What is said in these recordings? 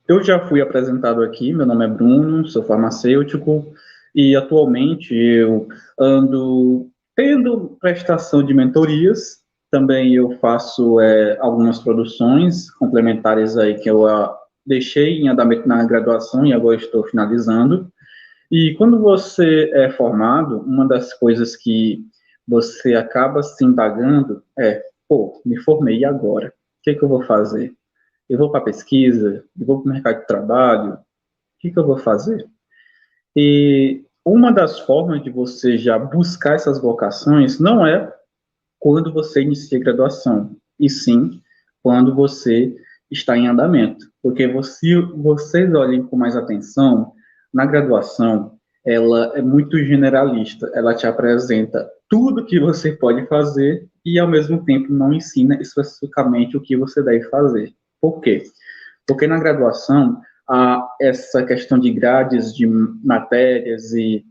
Eu já fui apresentado aqui, meu nome é Bruno, sou farmacêutico e atualmente eu ando tendo prestação de mentorias. Também eu faço algumas produções complementares aí que eu deixei em andamento na graduação e agora estou finalizando. E quando você é formado, uma das coisas que você acaba se indagando pô, me formei e agora? O que que eu vou fazer? Eu vou para pesquisa, eu vou para o mercado de trabalho, o que eu vou fazer? E uma das formas de você já buscar essas vocações não é quando você inicia a graduação, e sim quando você está em andamento. Porque vocês olhem com mais atenção, na graduação, ela é muito generalista, ela te apresenta tudo que você pode fazer e, ao mesmo tempo, não ensina especificamente o que você deve fazer. Por quê? Porque na graduação, há essa questão de grades, de matérias e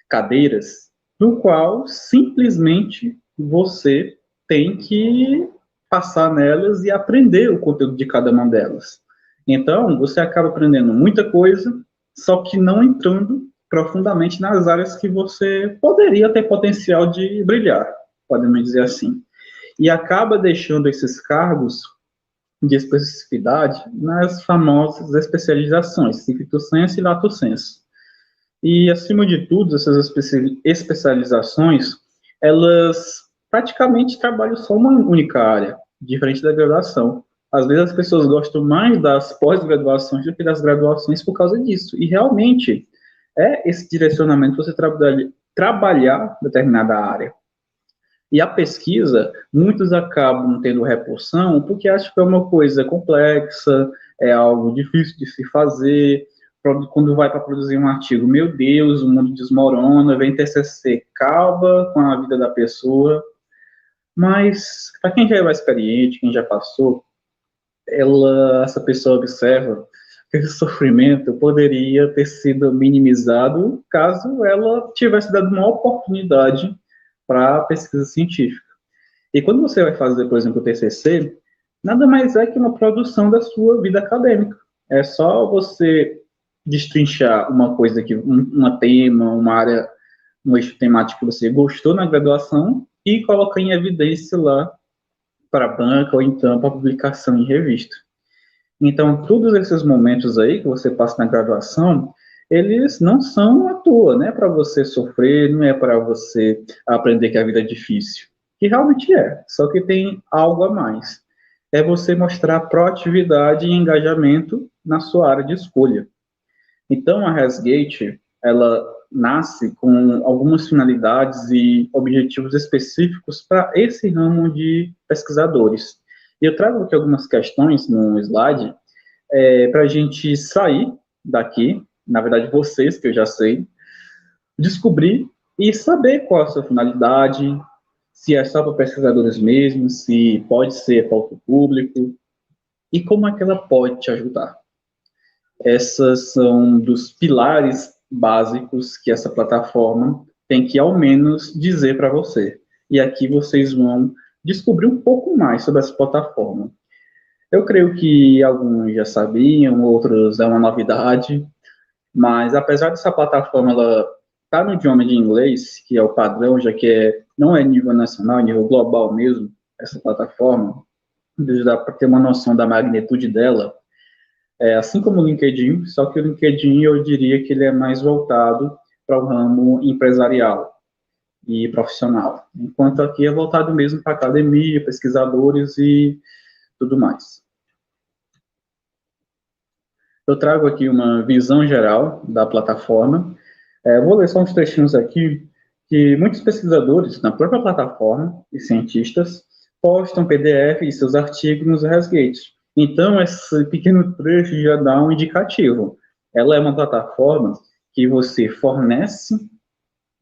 cadeiras, no qual simplesmente você tem que passar nelas e aprender o conteúdo de cada uma delas. Então, você acaba aprendendo muita coisa, só que não entrando profundamente nas áreas que você poderia ter potencial de brilhar, podemos dizer assim. E acaba deixando esses cargos de especificidade nas famosas especializações, stricto sensu e lato sensu. E, acima de tudo, essas especializações, elas praticamente trabalham só uma única área, diferente da graduação. Às vezes as pessoas gostam mais das pós-graduações do que das graduações por causa disso. E, realmente, é esse direcionamento você trabalhar determinada área. E a pesquisa, muitos acabam tendo repulsão porque acham que é uma coisa complexa, é algo difícil de se fazer. Quando vai para produzir um artigo, meu Deus, o mundo desmorona, vem TCC, acaba com a vida da pessoa. Mas, para quem já é mais experiente, quem já passou, essa pessoa observa que esse sofrimento poderia ter sido minimizado caso ela tivesse dado uma oportunidade para a pesquisa científica. E quando você vai fazer, por exemplo, o TCC, nada mais é que uma produção da sua vida acadêmica. É só você destrinchar uma coisa que uma tema, uma área, um eixo temático que você gostou na graduação e colocar em evidência lá para a banca ou então para publicação em revista. Então, todos esses momentos aí que você passa na graduação, eles não são à toa, né? Para você sofrer, não é para você aprender que a vida é difícil. Que realmente é, só que tem algo a mais. É você mostrar proatividade e engajamento na sua área de escolha. Então, a Hasgate, ela nasce com algumas finalidades e objetivos específicos para esse ramo de pesquisadores. E eu trago aqui algumas questões no slide para a gente sair daqui, na verdade vocês, que eu já sei, descobrir e saber qual é a sua finalidade, se é só para pesquisadores mesmo, se pode ser para o público, e como é que ela pode te ajudar. Essas são dos pilares básicos que essa plataforma tem que, ao menos, dizer para você. E aqui vocês vão descobrir um pouco mais sobre essa plataforma. Eu creio que alguns já sabiam, outros é uma novidade, mas apesar dessa plataforma ela estar no idioma de inglês, que é o padrão, já que não é nível nacional, é nível global mesmo, essa plataforma, dá para ter uma noção da magnitude dela, assim como o LinkedIn, só que o LinkedIn eu diria que ele é mais voltado para o ramo empresarial e profissional, enquanto aqui é voltado mesmo para academia, pesquisadores e tudo mais. Eu trago aqui uma visão geral da plataforma. Vou ler só uns trechinhos aqui, que muitos pesquisadores na própria plataforma e cientistas postam PDF e seus artigos nos ResGate. Então, esse pequeno trecho já dá um indicativo. Ela é uma plataforma que você fornece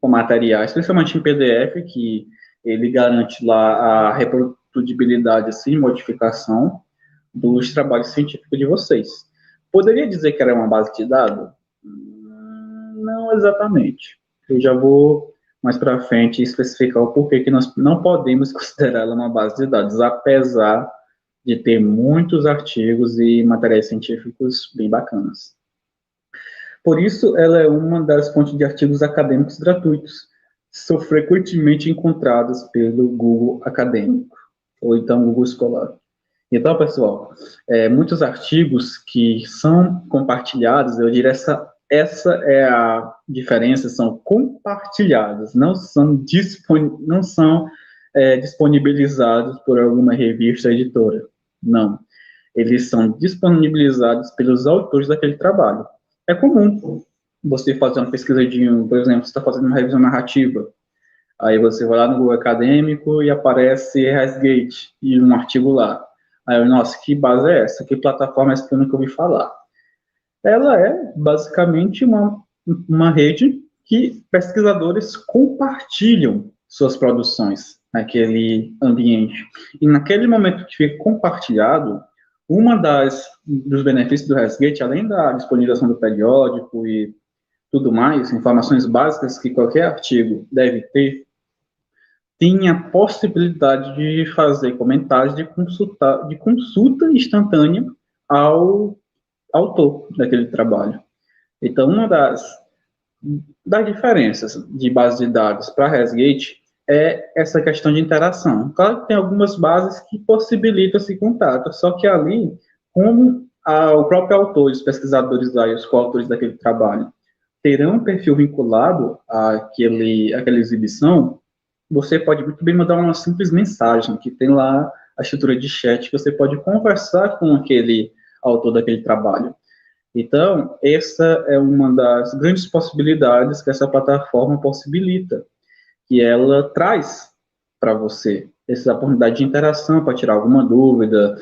com materiais, principalmente em PDF, que ele garante lá a reprodutibilidade sem modificação dos trabalhos científicos de vocês. Poderia dizer que era uma base de dados? Não exatamente. Eu já vou mais para frente especificar o porquê que nós não podemos considerar ela uma base de dados, apesar de ter muitos artigos e materiais científicos bem bacanas. Por isso, ela é uma das fontes de artigos acadêmicos gratuitos, são frequentemente encontradas pelo Google Acadêmico, ou então Google Scholar. Então, pessoal, muitos artigos que são compartilhados, eu diria essa é a diferença, são compartilhados, não são disponibilizados por alguma revista editora, não. Eles são disponibilizados pelos autores daquele trabalho. É comum você fazer uma pesquisa por exemplo, você está fazendo uma revisão narrativa, aí você vai lá no Google Acadêmico e aparece ResGate e um artigo lá. Aí eu, nossa, que base é essa? Que plataforma é essa que eu nunca ouvi falar? Ela é basicamente uma rede que pesquisadores compartilham suas produções naquele ambiente. E naquele momento que fica compartilhado, dos benefícios do ResGate, além da disponibilização do periódico e tudo mais, informações básicas que qualquer artigo deve ter, tem a possibilidade de fazer comentários de consulta instantânea ao autor daquele trabalho. Então, uma das diferenças de base de dados para ResGate é essa questão de interação. Claro que tem algumas bases que possibilitam esse contato, só que ali, como o próprio autor, os pesquisadores lá e os coautores daquele trabalho terão um perfil vinculado àquela exibição, você pode muito bem mandar uma simples mensagem, que tem lá a estrutura de chat, que você pode conversar com aquele autor daquele trabalho. Então, essa é uma das grandes possibilidades que essa plataforma possibilita, que ela traz para você essa oportunidade de interação para tirar alguma dúvida,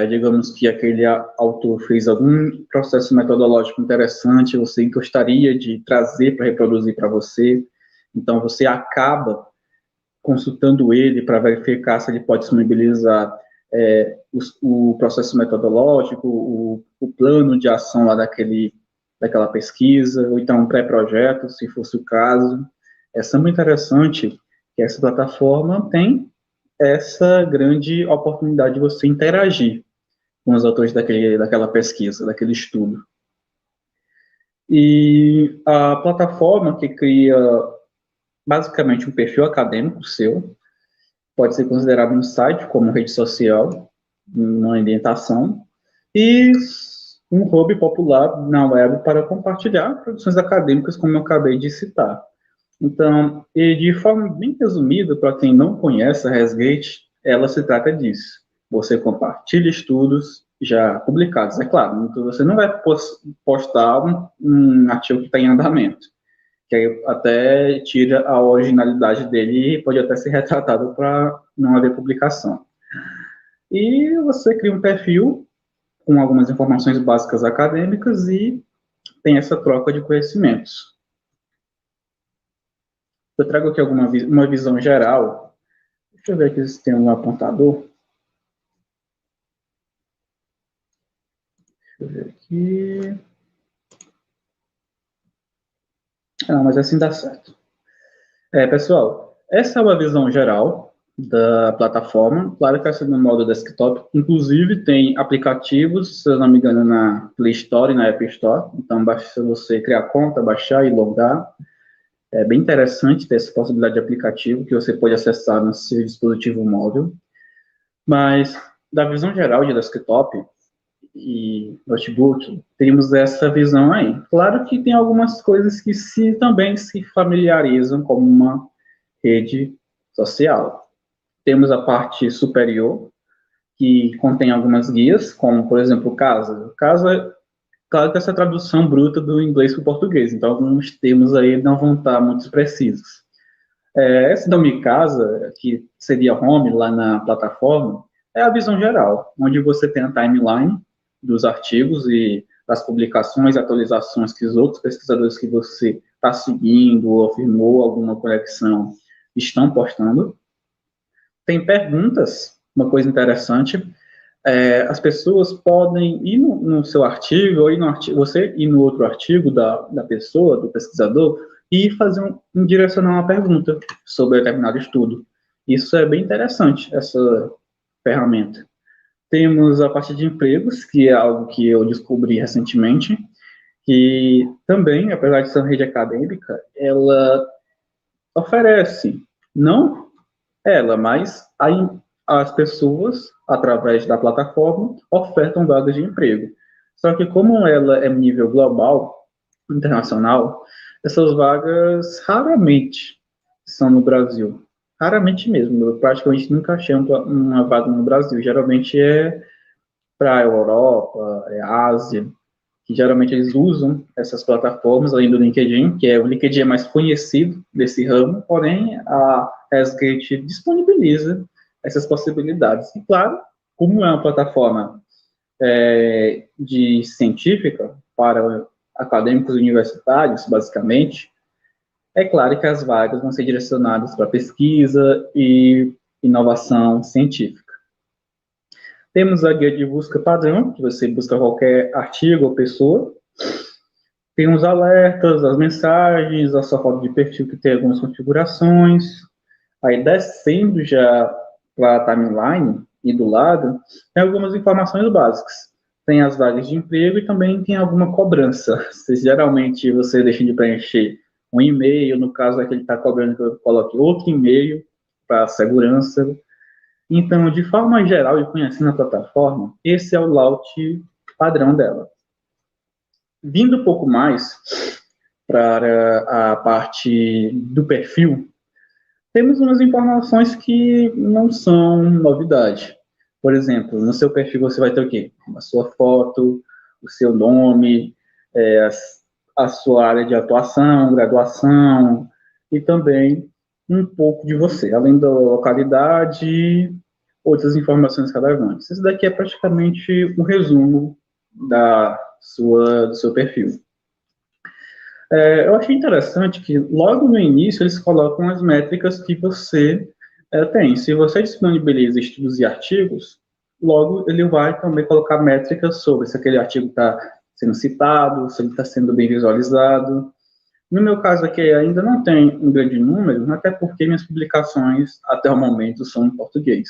digamos que aquele autor fez algum processo metodológico interessante, você gostaria de trazer para reproduzir para você, então você acaba consultando ele para verificar se ele pode disponibilizar o processo metodológico, o plano de ação lá daquela pesquisa, ou então um pré-projeto, se fosse o caso. É sempre interessante que essa plataforma tem essa grande oportunidade de você interagir com os autores daquela pesquisa, daquele estudo. E a plataforma que cria basicamente um perfil acadêmico seu, pode ser considerado um site como rede social, uma orientação, e um hub popular na web para compartilhar produções acadêmicas, como eu acabei de citar. Então, e de forma bem resumida, para quem não conhece a ResGate, ela se trata disso. Você compartilha estudos já publicados, é claro. Então você não vai postar um artigo que está em andamento, que aí até tira a originalidade dele e pode até ser retratado para não haver publicação. E você cria um perfil com algumas informações básicas acadêmicas e tem essa troca de conhecimentos. Eu trago aqui uma visão geral. Deixa eu ver aqui se tem um apontador. Deixa eu ver aqui. Não, mas assim dá certo. Pessoal, essa é uma visão geral da plataforma. Claro que essa é no modo desktop. Inclusive, tem aplicativos, se eu não me engano, na Play Store e na App Store. Então, basta você criar conta, baixar e logar. É bem interessante ter essa possibilidade de aplicativo que você pode acessar no seu dispositivo móvel. Mas, da visão geral de desktop e notebook, temos essa visão aí. Claro que tem algumas coisas que também se familiarizam como uma rede social. Temos a parte superior, que contém algumas guias, como, por exemplo, casa. Casa, claro que essa é a tradução bruta do inglês para o português, então alguns termos aí não vão estar muito precisos. Esse nome casa, que seria home lá na plataforma, é a visão geral, onde você tem a timeline dos artigos e das publicações, atualizações que os outros pesquisadores que você está seguindo ou afirmou alguma conexão estão postando. Tem perguntas, uma coisa interessante, as pessoas podem ir no seu artigo, ou ir no artigo, você ir no outro artigo da pessoa, do pesquisador, e fazer direcionar uma pergunta sobre determinado estudo. Isso é bem interessante, essa ferramenta. Temos a parte de empregos, que é algo que eu descobri recentemente, que também, apesar de ser uma rede acadêmica, ela oferece, não ela, mas as pessoas, através da plataforma, ofertam vagas de emprego. Só que como ela é nível global, internacional, essas vagas raramente são no Brasil. Raramente mesmo. Eu praticamente nunca achei uma vaga no Brasil. Geralmente é para a Europa, a Ásia, que geralmente eles usam essas plataformas, além do LinkedIn, que é o LinkedIn é mais conhecido desse ramo, porém a Asgate disponibiliza essas possibilidades. E claro, como é uma plataforma de científica para acadêmicos universitários, basicamente, é claro que as vagas vão ser direcionadas para pesquisa e inovação científica. Temos a guia de busca padrão, que você busca qualquer artigo ou pessoa. Tem os alertas, as mensagens, a sua foto de perfil que tem algumas configurações. Aí descendo já para a timeline e do lado, tem algumas informações básicas. Tem as vagas de emprego e também tem alguma cobrança. Geralmente você deixa de preencher um e-mail, no caso é que ele está cobrando que eu coloque outro e-mail para segurança. Então, de forma geral, e conhecendo a plataforma, esse é o layout padrão dela. Vindo um pouco mais para a parte do perfil, temos umas informações que não são novidade. Por exemplo, no seu perfil você vai ter o quê? A sua foto, o seu nome, a sua área de atuação, graduação, e também um pouco de você, além da localidade, outras informações relevantes. Isso daqui é praticamente um resumo do seu perfil. Eu achei interessante que logo no início eles colocam as métricas que você tem. Se você disponibiliza estudos e artigos, logo ele vai também colocar métricas sobre se aquele artigo está sendo citado, se ele está sendo bem visualizado. No meu caso aqui ainda não tem um grande número, até porque minhas publicações até o momento são em português.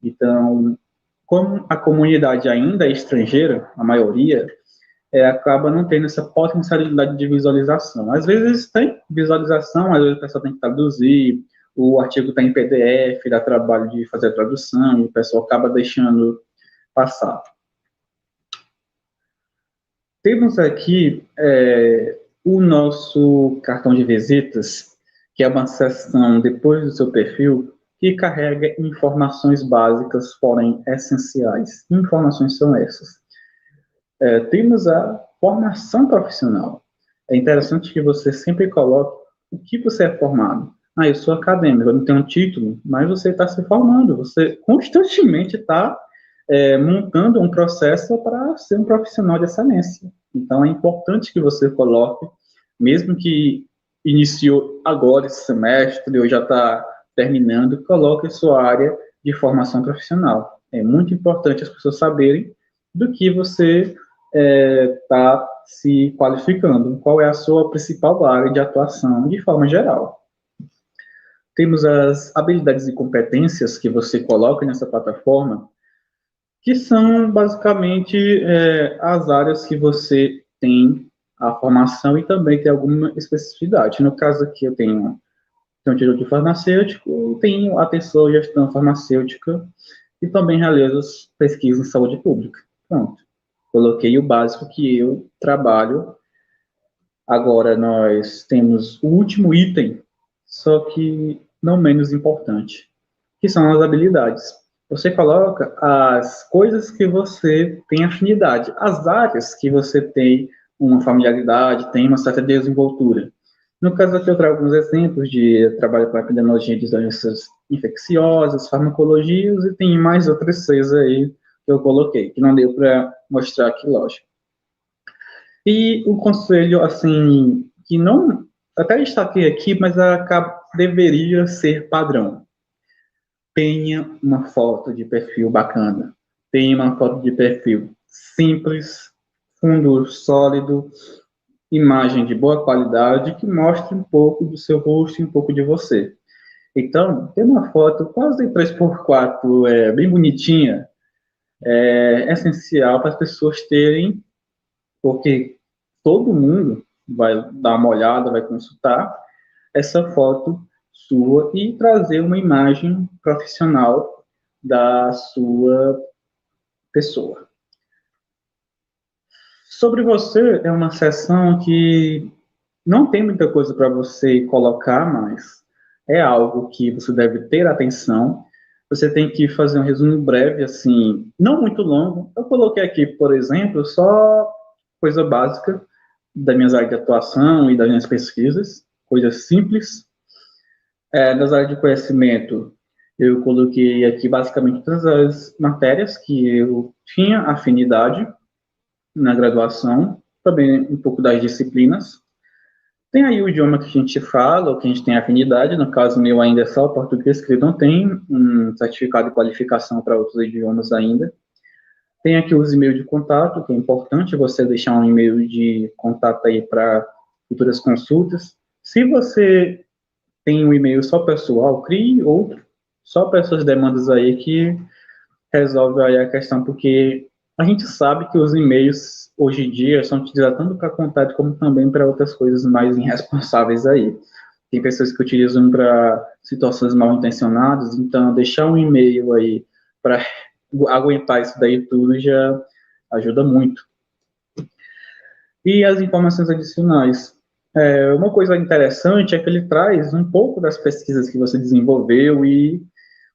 Então, como a comunidade ainda é estrangeira, a maioria, acaba não tendo essa potencialidade de visualização. Às vezes tem visualização, às vezes o pessoal tem que traduzir, o artigo está em PDF, dá trabalho de fazer a tradução, e o pessoal acaba deixando passar. Temos aqui o nosso cartão de visitas, que é uma seção depois do seu perfil, que carrega informações básicas, porém essenciais. Que informações são essas? Temos a formação profissional. É interessante que você sempre coloque o que você é formado. Eu sou acadêmico, eu não tenho um título, mas você está se formando, você constantemente está montando um processo para ser um profissional de excelência. Então, é importante que você coloque, mesmo que iniciou agora esse semestre ou já está terminando, coloque a sua área de formação profissional. É muito importante as pessoas saberem do que você está se qualificando, qual é a sua principal área de atuação de forma geral. Temos as habilidades e competências que você coloca nessa plataforma, que são basicamente as áreas que você tem a formação e também tem alguma especificidade. No caso aqui eu tenho título de farmacêutico, tenho atenção à gestão farmacêutica e também realizo pesquisas em saúde pública. Pronto. Coloquei o básico que eu trabalho. Agora nós temos o último item, só que não menos importante, que são as habilidades. Você coloca as coisas que você tem afinidade, as áreas que você tem uma familiaridade, tem uma certa desenvoltura. No caso aqui eu trago alguns exemplos de trabalho com epidemiologia de doenças infecciosas, farmacologias, e tem mais outras 6 aí que eu coloquei, que não deu para mostrar aqui, lógico. E o conselho, assim, que não, até destaquei aqui, mas deveria ser padrão. Tenha uma foto de perfil bacana. Tenha uma foto de perfil simples, fundo sólido, imagem de boa qualidade, que mostre um pouco do seu rosto e um pouco de você. Então, tem uma foto quase 3x4, bem bonitinha, é essencial para as pessoas terem, porque todo mundo vai dar uma olhada, vai consultar essa foto sua e trazer uma imagem profissional da sua pessoa. Sobre você, é uma sessão que não tem muita coisa para você colocar, mas é algo que você deve ter atenção. Você tem que fazer um resumo breve, assim, não muito longo. Eu coloquei aqui, por exemplo, só coisa básica das minhas áreas de atuação e das minhas pesquisas, coisas simples. Das áreas de conhecimento, eu coloquei aqui basicamente todas as matérias que eu tinha afinidade na graduação, também um pouco das disciplinas. Tem aí o idioma que a gente fala, ou que a gente tem afinidade, no caso meu ainda é só o português, que não tem um certificado de qualificação para outros idiomas ainda. Tem aqui os e-mails de contato, que é importante você deixar um e-mail de contato aí para futuras consultas. Se você tem um e-mail só pessoal, crie outro, só para essas demandas aí que resolve aí a questão, porque a gente sabe que os e-mails hoje em dia são utilizados tanto para contato como também para outras coisas mais irresponsáveis aí. Tem pessoas que utilizam para situações mal intencionadas, então deixar um e-mail aí para aguentar isso daí tudo já ajuda muito. E as informações adicionais. Uma coisa interessante é que ele traz um pouco das pesquisas que você desenvolveu e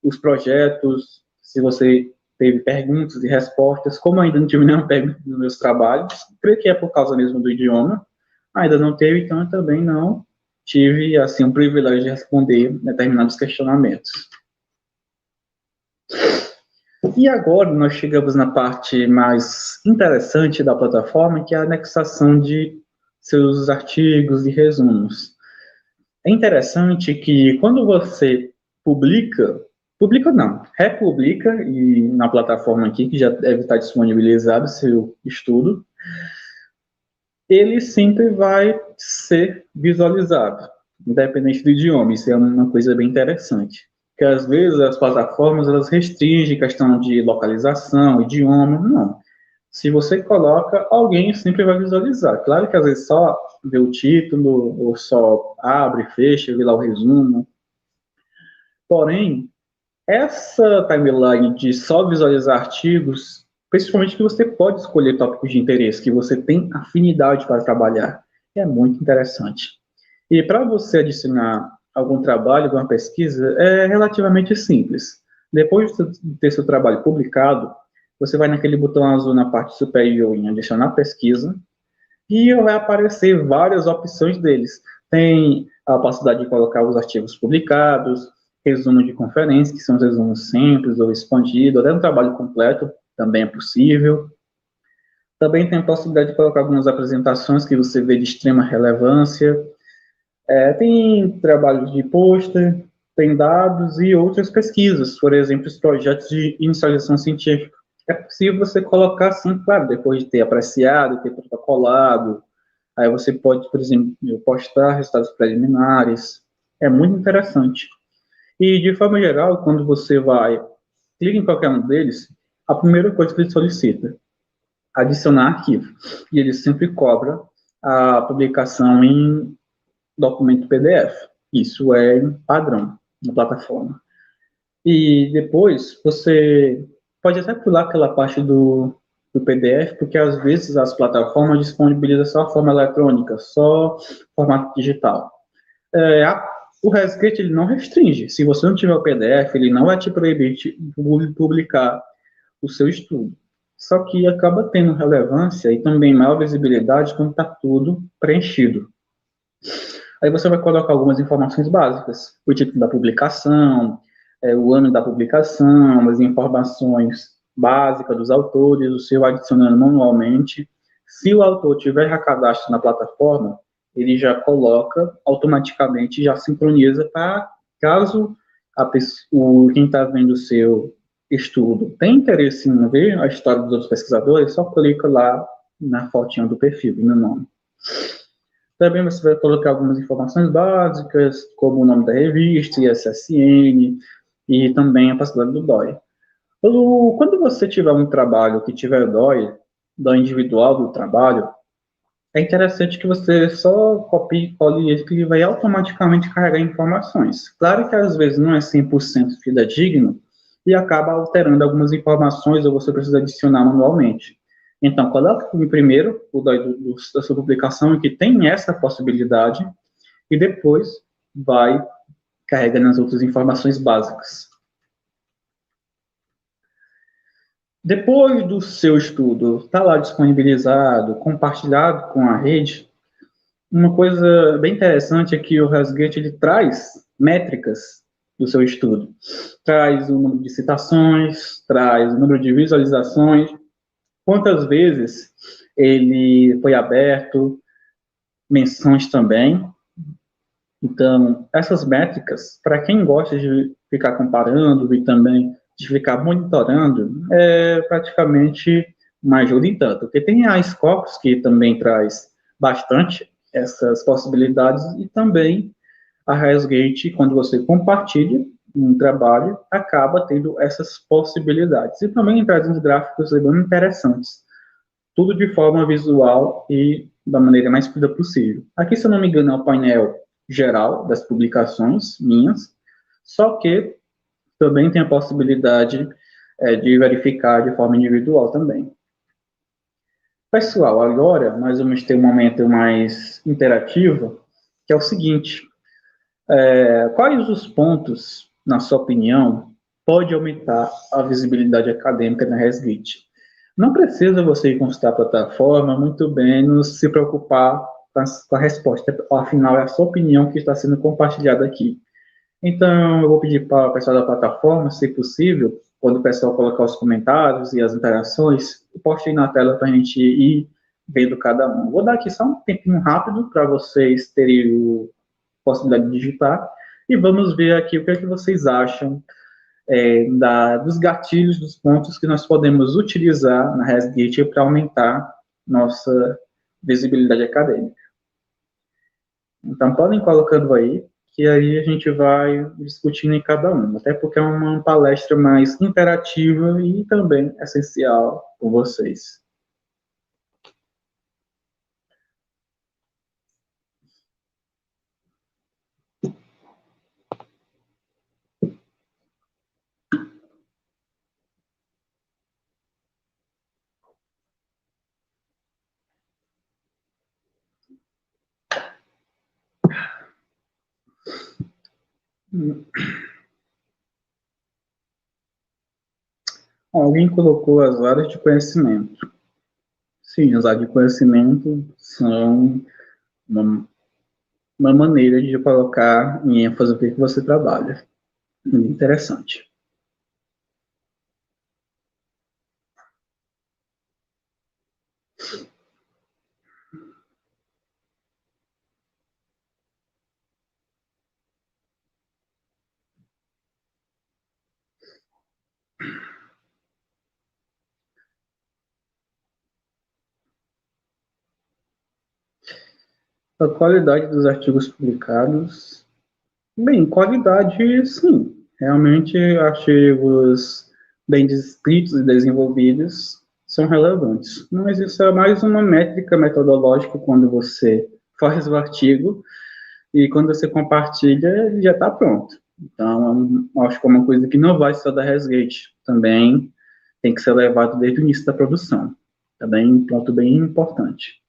os projetos, se você teve perguntas e respostas, como ainda não tive nenhuma pergunta nos meus trabalhos, creio que é por causa mesmo do idioma, ainda não teve, então eu também não tive, assim, o privilégio de responder determinados questionamentos. E agora nós chegamos na parte mais interessante da plataforma, que é a anexação de seus artigos e resumos. É interessante que quando você publica não, republica e na plataforma aqui, que já deve estar disponibilizado seu estudo, ele sempre vai ser visualizado, independente do idioma. Isso é uma coisa bem interessante. Porque às vezes as plataformas elas restringem questão de localização, idioma, não. Se você coloca, alguém sempre vai visualizar. Claro que às vezes só vê o título, ou só abre, fecha, vê lá o resumo. Porém, essa timeline de só visualizar artigos, principalmente que você pode escolher tópicos de interesse, que você tem afinidade para trabalhar, é muito interessante. E para você adicionar algum trabalho, alguma pesquisa, é relativamente simples. Depois de ter seu trabalho publicado, você vai naquele botão azul na parte superior em adicionar pesquisa, e vai aparecer várias opções deles. Tem a possibilidade de colocar os artigos publicados, resumo de conferência, que são os resumos simples ou expandidos, até um trabalho completo, também é possível. Também tem a possibilidade de colocar algumas apresentações que você vê de extrema relevância. Tem trabalhos de pôster, tem dados e outras pesquisas, por exemplo, os projetos de inicialização científica. É possível você colocar, sim, claro, depois de ter apreciado, ter protocolado. Aí você pode, por exemplo, postar resultados preliminares. É muito interessante. E, de forma geral, quando você vai, clica em qualquer um deles, a primeira coisa que ele solicita, adicionar arquivo. E ele sempre cobra a publicação em documento PDF. Isso é padrão na plataforma. E depois você pode até pular aquela parte do PDF, porque às vezes as plataformas disponibilizam só a forma eletrônica, só formato digital. O ResGate ele não restringe. Se você não tiver o PDF, ele não vai te proibir de publicar o seu estudo. Só que acaba tendo relevância e também maior visibilidade quando está tudo preenchido. Aí você vai colocar algumas informações básicas, o título da publicação, o ano da publicação, as informações básicas dos autores, o seu adicionando manualmente. Se o autor tiver já cadastro na plataforma, ele já coloca automaticamente, já sincroniza para caso quem está vendo o seu estudo tem interesse em ver a história dos outros pesquisadores, só clica lá na fotinha do perfil e no nome. Também você vai colocar algumas informações básicas, como o nome da revista, ISSN, e também a possibilidade do DOI. Quando você tiver um trabalho que tiver dó individual do trabalho, é interessante que você só copie e cole ele, que ele vai automaticamente carregar informações. Claro que às vezes não é 100% fidedigno e acaba alterando algumas informações ou você precisa adicionar manualmente. Então, coloque primeiro o da sua publicação que tem essa possibilidade e depois vai carregando as outras informações básicas. Depois do seu estudo estar lá disponibilizado, compartilhado com a rede, uma coisa bem interessante é que o ResGate ele traz métricas do seu estudo. Traz o número de citações, traz o número de visualizações, quantas vezes ele foi aberto, menções também. Então, essas métricas, para quem gosta de ficar comparando e também de ficar monitorando, é praticamente uma ajuda em tanto. Porque tem a Scopus, que também traz bastante essas possibilidades, e também a ResGate, quando você compartilha um trabalho, acaba tendo essas possibilidades. E também traz uns gráficos bem interessantes. Tudo de forma visual e da maneira mais fluida possível. Aqui, se eu não me engano, é o painel geral das publicações minhas, só que também tem a possibilidade de verificar de forma individual também. Pessoal, agora nós vamos ter um momento mais interativo, que é o seguinte: quais os pontos, na sua opinião, pode aumentar a visibilidade acadêmica na ResGate? Não precisa você ir consultar a plataforma, muito menos se preocupar com a resposta, afinal é a sua opinião que está sendo compartilhada aqui. Então, eu vou pedir para o pessoal da plataforma, se possível, quando o pessoal colocar os comentários e as interações, poste aí na tela para a gente ir vendo cada um. Vou dar aqui só um tempinho rápido para vocês terem a possibilidade de digitar e vamos ver aqui o que é que vocês acham dos gatilhos, dos pontos que nós podemos utilizar na ResGate para aumentar nossa visibilidade acadêmica. Então, podem colocando aí, que aí a gente vai discutindo em cada um, até porque é uma palestra mais interativa e também essencial com vocês. Alguém colocou as áreas de conhecimento. Sim, as áreas de conhecimento são uma maneira de colocar em ênfase o que você trabalha. Interessante. A qualidade dos artigos publicados. Bem, qualidade, sim. Realmente, artigos bem descritos e desenvolvidos são relevantes. Mas isso é mais uma métrica metodológica quando você faz o artigo e quando você compartilha, ele já está pronto. Então, acho que é uma coisa que não vai só da ResGate. Também tem que ser levado desde o início da produção. Também um ponto bem importante.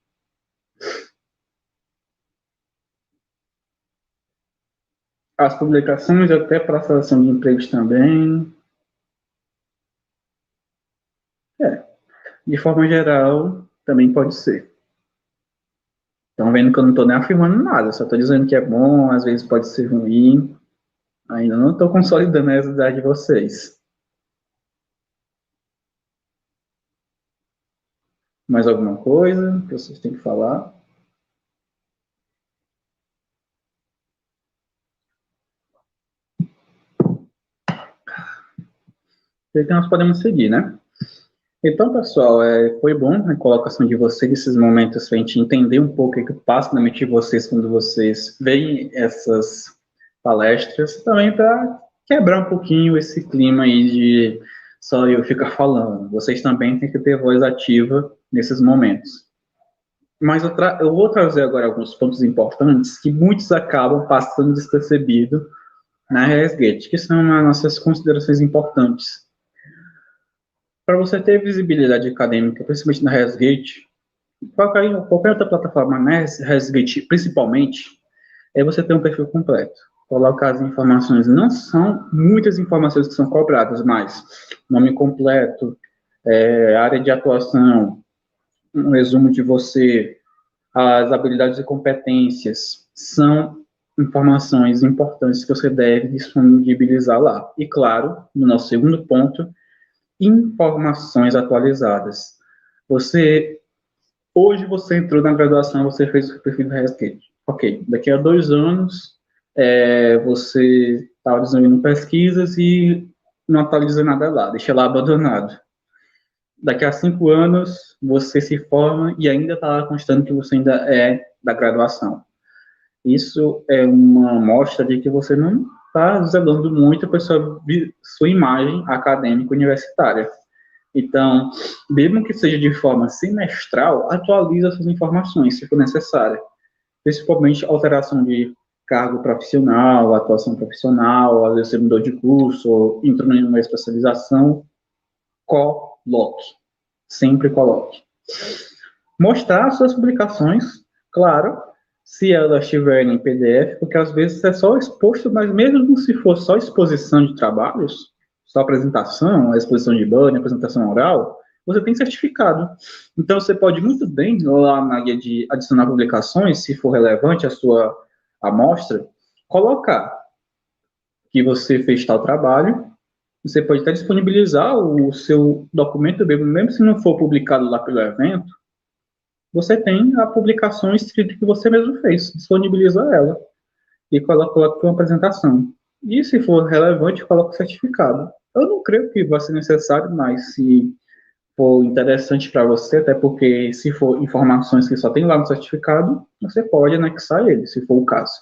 As publicações, até para a seleção de empregos também. De forma geral, também pode ser. Estão vendo que eu não estou nem afirmando nada, só estou dizendo que é bom, às vezes pode ser ruim. Ainda não estou consolidando a realidade de vocês. Mais alguma coisa que vocês têm que falar? E que nós podemos seguir, né? Então, pessoal, foi bom a colocação de vocês nesses momentos para a gente entender um pouco o que passa na mente de vocês quando vocês veem essas palestras, também para quebrar um pouquinho esse clima aí só eu ficar falando. Vocês também têm que ter voz ativa nesses momentos. Mas eu vou trazer agora alguns pontos importantes que muitos acabam passando despercebido na ResGate, que são as nossas considerações importantes. Para você ter visibilidade acadêmica, principalmente na ResGate, qualquer outra plataforma na ResGate, principalmente, é você ter um perfil completo. Colocar as informações, não são muitas informações que são cobradas, mas nome completo, área de atuação, um resumo de você, as habilidades e competências, são informações importantes que você deve disponibilizar lá. E, claro, no nosso segundo ponto, informações atualizadas. Hoje você entrou na graduação, você fez o perfil do ResGate. Ok, daqui a 2 anos, você está desenvolvendo pesquisas e não atualiza nada lá, deixa lá abandonado. Daqui a 5 anos, você se forma e ainda está lá constando que você ainda é da graduação. Isso é uma mostra de que você não está zelando muito para sua imagem acadêmica universitária. Então, mesmo que seja de forma semestral, atualize essas informações, se for necessário. Principalmente alteração de cargo profissional, atuação profissional, às vezes você mudou de curso, ou entrou em uma especialização, coloque. Sempre coloque. Mostrar suas publicações, claro, se elas estiverem em PDF, porque às vezes é só exposto, mas mesmo se for só exposição de trabalhos, só apresentação, exposição de banner, apresentação oral, você tem certificado. Então, você pode muito bem, lá na guia de adicionar publicações, se for relevante a sua amostra, colocar que você fez tal trabalho. Você pode até disponibilizar o seu documento, mesmo se não for publicado lá pelo evento, você tem a publicação escrita que você mesmo fez, disponibiliza ela e coloca para uma apresentação. E se for relevante, coloca o certificado. Eu não creio que vai ser necessário, mas se for interessante para você, até porque se for informações que só tem lá no certificado, você pode anexar ele, se for o caso.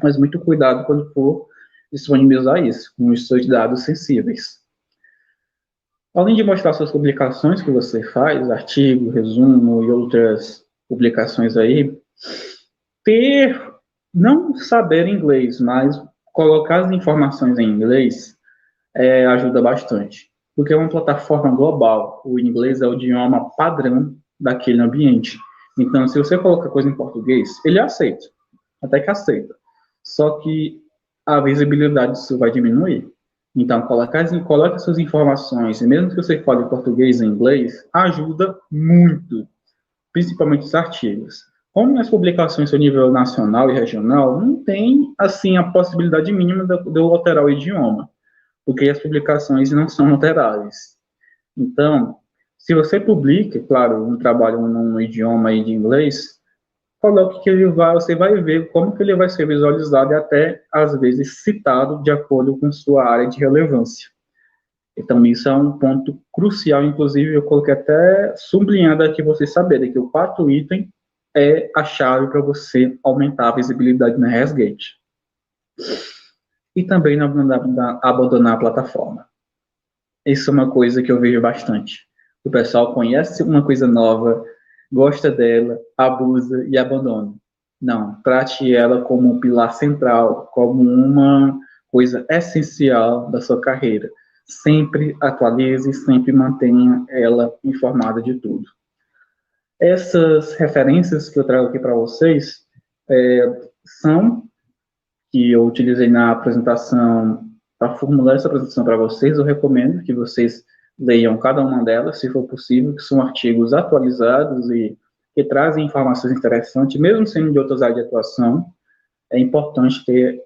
Mas muito cuidado quando for disponibilizar isso, com os seus dados sensíveis. Além de mostrar suas publicações que você faz, artigo, resumo e outras publicações aí, não saber inglês, mas colocar as informações em inglês ajuda bastante, porque é uma plataforma global, o inglês é o idioma padrão daquele ambiente. Então, se você colocar coisa em português, ele aceita, até que aceita, só que a visibilidade disso vai diminuir. Então, coloque suas informações, e mesmo que você fale português e inglês, ajuda muito, principalmente os artigos. Como as publicações são a nível nacional e regional, não tem, assim, a possibilidade mínima de eu alterar o idioma, porque as publicações não são alteráveis. Então, se você publica, claro, um trabalho num idioma aí de inglês, coloque que você vai ver como que ele vai ser visualizado e até, às vezes, citado de acordo com sua área de relevância. Então, isso é um ponto crucial, inclusive, eu coloquei até sublinhado aqui, vocês saberem que o quarto item é a chave para você aumentar a visibilidade na ResGate. E também não abandonar a plataforma. Isso é uma coisa que eu vejo bastante. O pessoal conhece uma coisa nova, gosta dela, abusa e abandona. Não, trate ela como um pilar central, como uma coisa essencial da sua carreira. Sempre atualize, sempre mantenha ela informada de tudo. Essas referências que eu trago aqui para vocês são que eu utilizei na apresentação, para formular essa apresentação para vocês. Eu recomendo que vocês leiam cada uma delas, se for possível, que são artigos atualizados e que trazem informações interessantes, mesmo sendo de outras áreas de atuação. É importante ter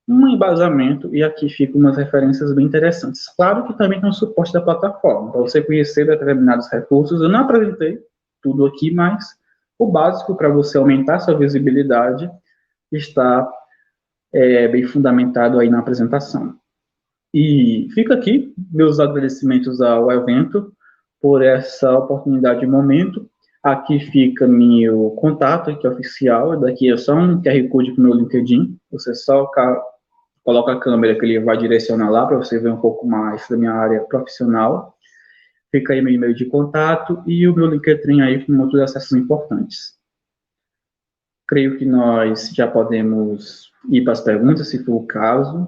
um embasamento, e aqui ficam umas referências bem interessantes. Claro que também tem um suporte da plataforma, para você conhecer determinados recursos. Eu não apresentei tudo aqui, mas o básico para você aumentar sua visibilidade está bem fundamentado aí na apresentação. E fica aqui meus agradecimentos ao evento por essa oportunidade de momento. Aqui fica meu contato, que é oficial, daqui é só um QR Code para o meu LinkedIn, você só coloca a câmera que ele vai direcionar lá para você ver um pouco mais da minha área profissional. Fica aí meu e-mail de contato e o meu LinkedIn aí com outros acessos importantes. Creio que nós já podemos ir para as perguntas, se for o caso.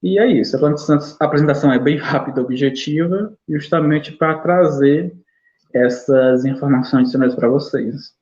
E é isso. A apresentação é bem rápida, objetiva, justamente para trazer essas informações adicionais para vocês.